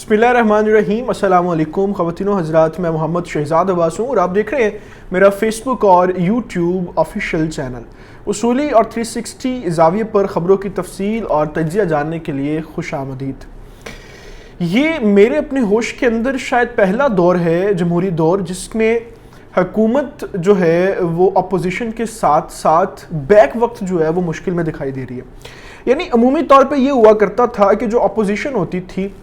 बिस्मिल्लाहिर्रहमानिर्रहीम। अस्सलाम वालेकुम ख़वातीन व हज़रात, मैं मोहम्मद शहज़ाद अब्बास हूँ और आप देख रहे हैं मेरा फेसबुक और यूट्यूब ऑफिशियल चैनल। उसूली और 360 ज़ाविये पर ख़बरों की तफसील और तज्ज़िया जानने के लिए खुश आमदीद। ये मेरे अपने होश के अंदर शायद पहला दौर है, जमहूरी दौर, जिसमें हुकूमत जो है वो अपोजिशन के साथ साथ बैक वक्त जो है वो मुश्किल में दिखाई दे रही है। यानी अमूमी तौर पे ये हुआ करता था कि जो अपोजिशन होती थी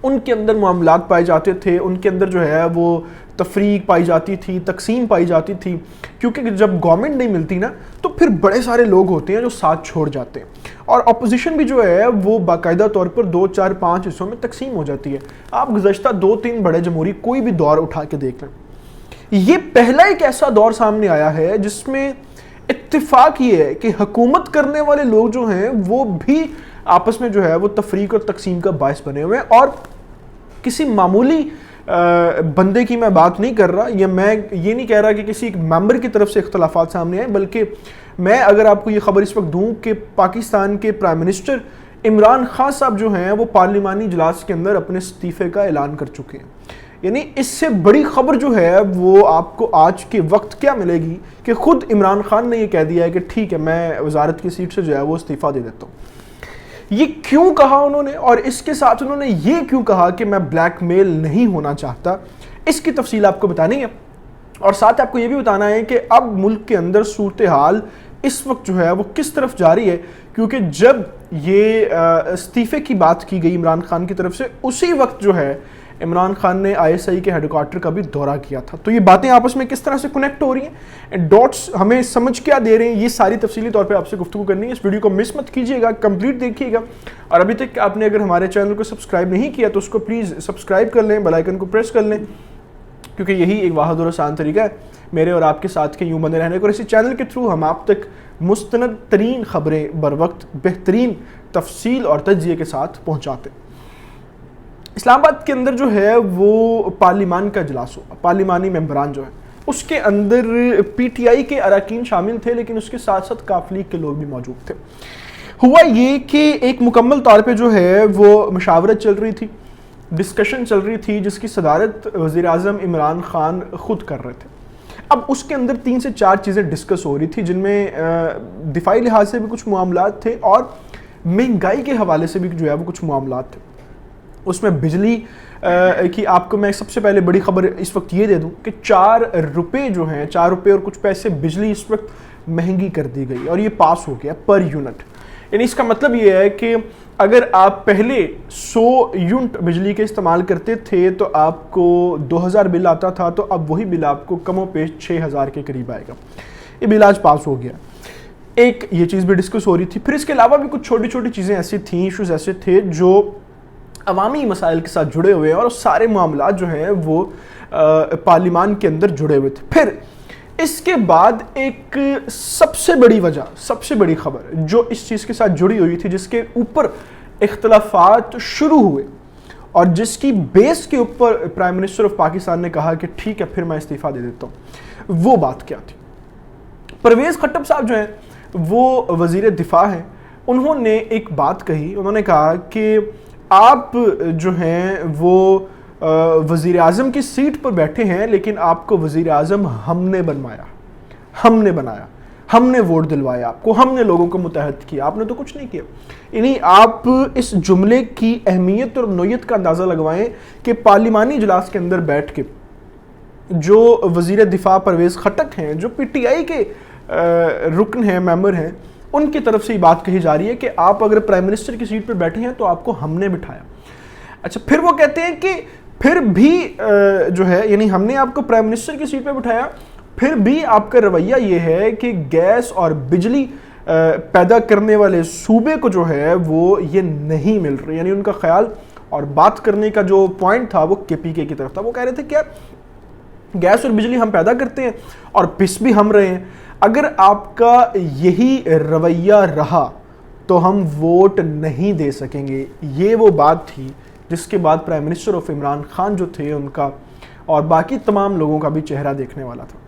उनके अंदर मामलात पाए जाते थे, उनके अंदर जो है वो तफरीक पाई जाती थी, तकसीम पाई जाती थी, क्योंकि जब गवर्नमेंट नहीं मिलती ना तो फिर बड़े सारे लोग होते हैं जो साथ छोड़ जाते हैं और अपोजिशन भी जो है वो बाकायदा तौर पर 2, 4, 5 हिस्सों में तकसीम हो जाती है। आप गुज़श्ता 2-3 बड़े जमहूरी कोई भी दौर उठा के देख लें, ये पहला एक ऐसा दौर सामने आया है जिसमें इत्तिफाक ये है कि हुकूमत करने वाले लोग जो हैं वो भी आपस में जो है वो तफरीक और तकसीम का बायस बने हुए हैं। और किसी मामूली बंदे की मैं बात नहीं कर रहा, या मैं ये नहीं कह रहा कि किसी एक मेंबर की तरफ से इख्तलाफात सामने आए, बल्कि मैं अगर आपको ये खबर इस वक्त दूं कि पाकिस्तान के प्राइम मिनिस्टर इमरान खान साहब जो हैं वो पार्लिमानी इजलास के अंदर अपने इस्तीफे का ऐलान कर चुके हैं। यानी इससे बड़ी खबर जो है वो आपको आज के वक्त क्या मिलेगी कि खुद इमरान खान ने ये कह दिया है कि ठीक है, मैं वजारत की सीट से जो है वो इस्तीफा दे देता हूँ। ये क्यों कहा उन्होंने, और इसके साथ उन्होंने ये क्यों कहा कि मैं ब्लैकमेल नहीं होना चाहता, इसकी तफसील आपको बतानी है। और साथ आपको ये भी बताना है कि अब मुल्क के अंदर सूरत हाल इस वक्त जो है वो किस तरफ जा रही है, क्योंकि जब ये इस्तीफे की बात की गई इमरान खान की तरफ से, उसी वक्त जो है इमरान खान ने ISI के हेडक्वार्टर का भी दौरा किया था। तो ये बातें आपस में किस तरह से कनेक्ट हो रही हैं, डॉट्स हमें समझ क्या दे रहे हैं, ये सारी तफसीली तौर पे आपसे गुफ्तगू करनी है। इस वीडियो को मिस मत कीजिएगा, कंप्लीट देखिएगा। और अभी तक आपने अगर हमारे चैनल को सब्सक्राइब नहीं किया तो उसको प्लीज़ सब्सक्राइब कर लें, बेल आइकन को प्रेस कर लें, क्योंकि यही एक वाहिद और आसान तरीका है मेरे और आपके साथ के यूँ बने रहने को। और इसी चैनल के थ्रू हम आप तक मुस्तनद तरीन खबरें बर वक्त बेहतरीन तफसील और तज्ज़िये के साथ पहुँचाते हैं। इस्लामाबाद के अंदर जो है वो पार्लिमान का इजलास हुआ, पार्लिमानी मेंबरान जो है उसके अंदर PTI के अरकान शामिल थे, लेकिन उसके साथ साथ काफ लीग के लोग भी मौजूद थे। हुआ ये कि एक मुकम्मल तौर पे जो है वो मशावरत चल रही थी, डिस्कशन चल रही थी, जिसकी सदारत वज़ीर-ए-आज़म इमरान खान खुद कर रहे थे। अब उसके अंदर 3 से 4 चीज़ें डिस्कस हो रही थी, जिनमें दिफाई लिहाज से भी कुछ मामलात थे और महंगाई के हवाले से भी जो है वो कुछ मामलात थे। उसमें बिजली की आपको मैं सबसे पहले बड़ी खबर इस वक्त ये दे दूं कि 4 रुपये जो हैं, 4 रुपये और कुछ पैसे बिजली इस वक्त महंगी कर दी गई और ये पास हो गया पर यूनिट। यानी इसका मतलब ये है कि अगर आप पहले 100 यूनिट बिजली के इस्तेमाल करते थे तो आपको 2000 बिल आता था, तो अब वही बिल आपको कमो पेश 6000 के करीब आएगा। ये बिल आज पास हो गया। एक ये चीज़ भी डिस्कस हो रही थी। फिर इसके अलावा भी कुछ छोटी छोटी चीज़ें ऐसी थी, इशूज़ ऐसे थे जो अवामी मसाइल के साथ जुड़े हुए हैं और सारे मामला जो हैं वो पार्लिमान के अंदर जुड़े हुए थे। फिर इसके बाद एक सबसे बड़ी वजह, सबसे बड़ी खबर जो इस चीज़ के साथ जुड़ी हुई थी, जिसके ऊपर इख्तलाफात शुरू हुए और जिसकी बेस के ऊपर प्राइम मिनिस्टर ऑफ पाकिस्तान ने कहा कि ठीक है फिर मैं इस्तीफ़ा दे देता हूँ, वो बात क्या थी। परवेज़ खट्टक साहब जो हैं वो वज़ीर दिफा हैं, उन्होंने एक बात कही। उन्होंने कहा कि आप जो हैं वो वज़ीर आज़म की सीट पर बैठे हैं, लेकिन आपको वज़ीर आज़म हमने बनवाया, हमने बनाया, हमने वोट दिलवाया आपको, हमने लोगों को मुतहद किया, आपने तो कुछ नहीं किया। यानी आप इस जुमले की अहमियत और नोयत का अंदाज़ा लगवाएं कि पार्लिमानी इजलास के अंदर बैठ के जो वज़ीर दिफा परवेज़ खट्टक हैं, जो PTI के रुकन हैं, मेंबर हैं, उनकी तरफ से ये बात कही जा रही है कि आप अगर प्राइम मिनिस्टर की सीट पर बैठे हैं तो आपको हमने बिठाया। अच्छा, फिर वो कहते हैं कि फिर भी जो है, यानी हमने आपको प्राइम मिनिस्टर की सीट पर बिठाया, फिर भी आपका रवैया ये है कि गैस और बिजली पैदा करने वाले सूबे को जो है वो ये नहीं मिल रही। यानी उनका ख्याल और बात करने का जो पॉइंट था वो KPK की तरफ था। वो कह रहे थे क्या गैस और बिजली हम पैदा करते हैं और पिस भी हम रहे हैं, अगर आपका यही रवैया रहा तो हम वोट नहीं दे सकेंगे। ये वो बात थी जिसके बाद prime minister of Imran Khan जो थे उनका और बाकी तमाम लोगों का भी चेहरा देखने वाला था।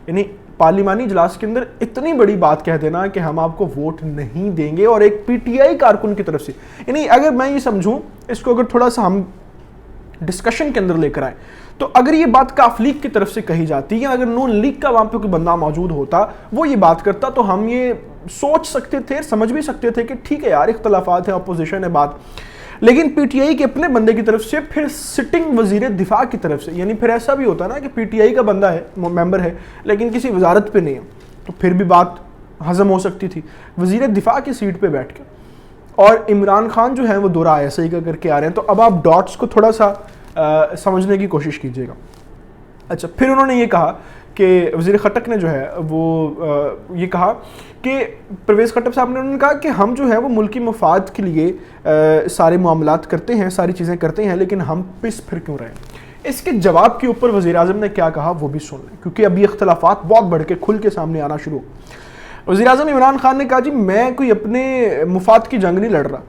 यानी पार्लिमानी इजलास के अंदर इतनी बड़ी बात कह देना कि हम आपको वोट नहीं देंगे, और एक PTI कारकुन की तरफ से। यानी अगर मैं ये समझूं, इसको अगर थोड़ा सा हम ڈسکشن کے اندر لے کر آئیں. تو اگر یہ بات کاف لیگ کی طرف سے کہی جاتی ہے، اگر نون لیگ کا وہاں پہ کوئی بندہ موجود ہوتا وہ یہ بات کرتا، تو ہم یہ سوچ سکتے تھے، سمجھ بھی سکتے تھے کہ ٹھیک ہے یار اختلافات ہیں، اپوزیشن ہے بات. لیکن پی ٹی آئی کے اپنے بندے کی طرف سے، پھر سٹنگ وزیر دفاع کی طرف سے، یعنی پھر ایسا بھی ہوتا نا کہ پی ٹی آئی کا بندہ ہے، ممبر ہے، لیکن کسی وزارت پہ نہیں ہے، تو پھر بھی بات ہضم ہو سکتی تھی. وزیر دفاع کی سیٹ پہ بیٹھ کے اور عمران خان جو ہے وہ دورہ ایسا ہی کر کے آ رہے ہیں. تو اب آپ ڈاٹس کو تھوڑا سا سمجھنے کی کوشش کیجیے گا. اچھا، پھر انہوں نے یہ کہا کہ وزیر خٹک نے جو ہے وہ یہ کہا کہ پرویز خٹک صاحب نے انہوں نے کہا کہ ہم جو ہے وہ ملکی مفاد کے لیے سارے معاملات کرتے ہیں، ساری چیزیں کرتے ہیں، لیکن ہم پس پھر کیوں رہے ہیں. اس کے جواب کے اوپر وزیر اعظم نے کیا کہا وہ بھی سن لیں، کیونکہ اب یہ اختلافات بہت بڑھ کے کھل کے سامنے آنا شروع. وزیر اعظم عمران خان نے کہا جی میں کوئی اپنے مفاد کی جنگ نہیں لڑ رہا.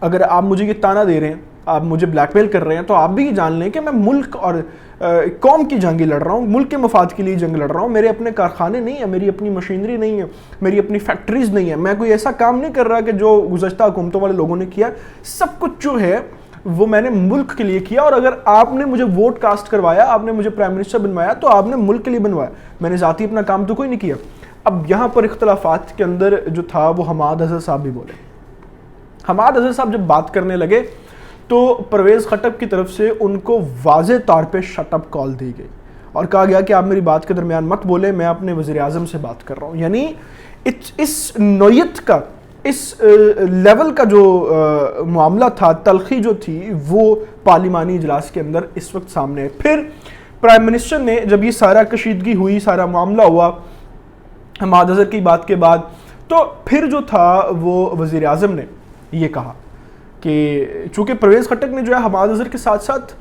اگر آپ مجھے یہ تانا دے رہے ہیں، آپ مجھے بلیک میل کر رہے ہیں، تو آپ بھی یہ جان لیں کہ میں ملک اور قوم کی جنگ لڑ رہا ہوں، ملک کے مفاد کے لیے جنگ لڑ رہا ہوں. میرے اپنے کارخانے نہیں ہیں، میری اپنی مشینری نہیں ہے، میری اپنی فیکٹریز نہیں ہیں. میں کوئی ایسا کام نہیں کر رہا کہ جو گزشتہ حکومتوں والے لوگوں نے کیا. سب کچھ جو ہے وہ میں نے ملک کے لیے کیا، اور اگر آپ نے مجھے ووٹ کاسٹ کروایا، آپ نے مجھے پرائم منسٹر بنوایا، تو آپ نے ملک کے لیے بنوایا، میں نے ذاتی اپنا کام تو کوئی نہیں کیا. اب یہاں پر اختلافات کے اندر جو تھا وہ حماد اظہر صاحب بھی بولے. حماد اظہر صاحب جب بات کرنے لگے تو پرویز خٹک کی طرف سے ان کو واضح طور پہ شٹ اپ کال دی گئی اور کہا گیا کہ آپ میری بات کے درمیان مت بولیں، میں اپنے وزیر اعظم سے بات کر رہا ہوں. یعنی اس نوعیت کا، اس لیول کا جو معاملہ تھا، تلخی جو تھی، وہ پارلیمانی اجلاس کے اندر اس وقت سامنے ہے. پھر پرائم منسٹر نے جب یہ سارا کشیدگی ہوئی، سارا معاملہ ہوا حماد اظہر کی بات کے بعد، تو پھر جو تھا وہ وزیر اعظم نے یہ کہا کہ چونکہ پرویز خٹک نے جو ہے حماد اظہر کے ساتھ ساتھ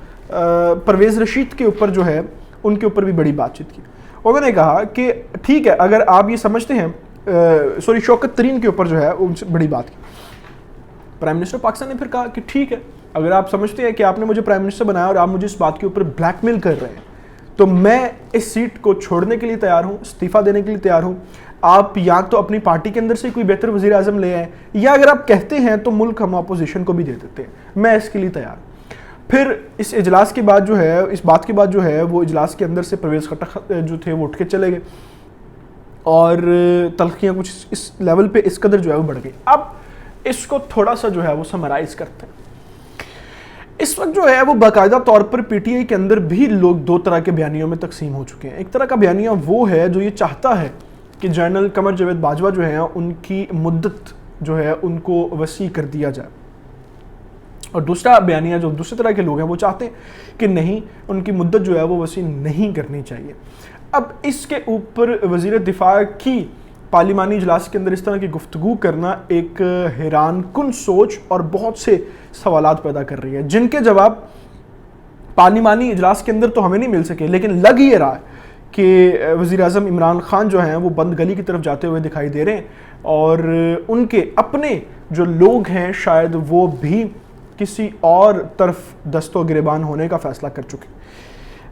پرویز رشید کے اوپر جو ہے ان کے اوپر بھی بڑی بات چیت کی. انہوں نے کہا کہ ٹھیک ہے اگر آپ یہ سمجھتے ہیں، شوکت ترین کے اوپر جو ہے ان سے بڑی بات کی. پرائم منسٹر پاکستان نے پھر کہا کہ ٹھیک ہے اگر آپ سمجھتے ہیں کہ آپ نے مجھے پرائم منسٹر بنایا اور آپ مجھے اس بات کے اوپر بلیک میل کر رہے ہیں، تو میں اس سیٹ کو چھوڑنے کے لیے تیار ہوں، استعفیٰ دینے کے لیے تیار ہوں. آپ یا تو اپنی پارٹی کے اندر سے کوئی بہتر وزیر اعظم لے آئیں، یا اگر آپ کہتے ہیں تو ملک ہم اپوزیشن کو بھی دے دیتے ہیں، میں اس کے لیے تیار ہوں. پھر اس اجلاس کے بعد جو ہے، اس بات کے بعد جو ہے وہ اجلاس کے اندر سے پرویز خٹک جو تھے وہ اٹھ کے چلے گئے اور تلخیاں کچھ اس لیول پہ اس قدر جو ہے وہ بڑھ گئی. اب اس کو تھوڑا سا جو ہے وہ سمرائز کرتے ہیں. اس وقت جو ہے وہ باقاعدہ طور پر پی ٹی آئی کے اندر بھی لوگ دو طرح کے بیانیوں میں تقسیم ہو چکے ہیں. ایک طرح کا بیانیہ وہ ہے جو یہ چاہتا ہے کہ جنرل قمر جاوید باجوہ جو ہیں ان کی مدت جو ہے ان کو وسیع کر دیا جائے، اور دوسرا بیانیہ جو دوسری طرح کے لوگ ہیں وہ چاہتے ہیں کہ نہیں، ان کی مدت جو ہے وہ وسیع نہیں کرنی چاہیے. اب اس کے اوپر وزیر دفاع کی پارلیمانی اجلاس کے اندر اس طرح کی گفتگو کرنا ایک حیران کن سوچ اور بہت سے سوالات پیدا کر رہی ہے، جن کے جواب پارلیمانی اجلاس کے اندر تو ہمیں نہیں مل سکے. لیکن لگ یہ رہا ہے کہ وزیر اعظم عمران خان جو ہیں وہ بند گلی کی طرف جاتے ہوئے دکھائی دے رہے ہیں، اور ان کے اپنے جو لوگ ہیں شاید وہ بھی کسی اور طرف دست و گریبان ہونے کا فیصلہ کر چکے.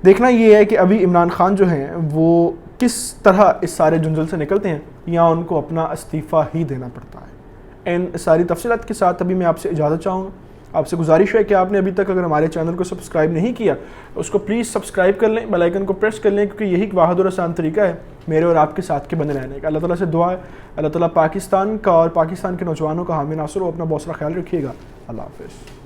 دیکھنا یہ ہے کہ ابھی عمران خان جو ہیں وہ کس طرح اس سارے جنجل سے نکلتے ہیں، یا ان کو اپنا استعفیٰ ہی دینا پڑتا ہے. ان ساری تفصیلات کے ساتھ ابھی میں آپ سے اجازت چاہوں گا. آپ سے گزارش ہے کہ آپ نے ابھی تک اگر ہمارے چینل کو سبسکرائب نہیں کیا اس کو پلیز سبسکرائب کر لیں، بیل آئیکن کو پریس کر لیں، کیونکہ یہی واحد اور آسان طریقہ ہے میرے اور آپ کے ساتھ کے بنے رہنے کا. اللہ تعالیٰ سے دعا ہے اللہ تعالیٰ پاکستان کا اور پاکستان کے نوجوانوں کا حامی ناصر ہو. اپنا بہت سارا خیال رکھیے گا. اللہ حافظ.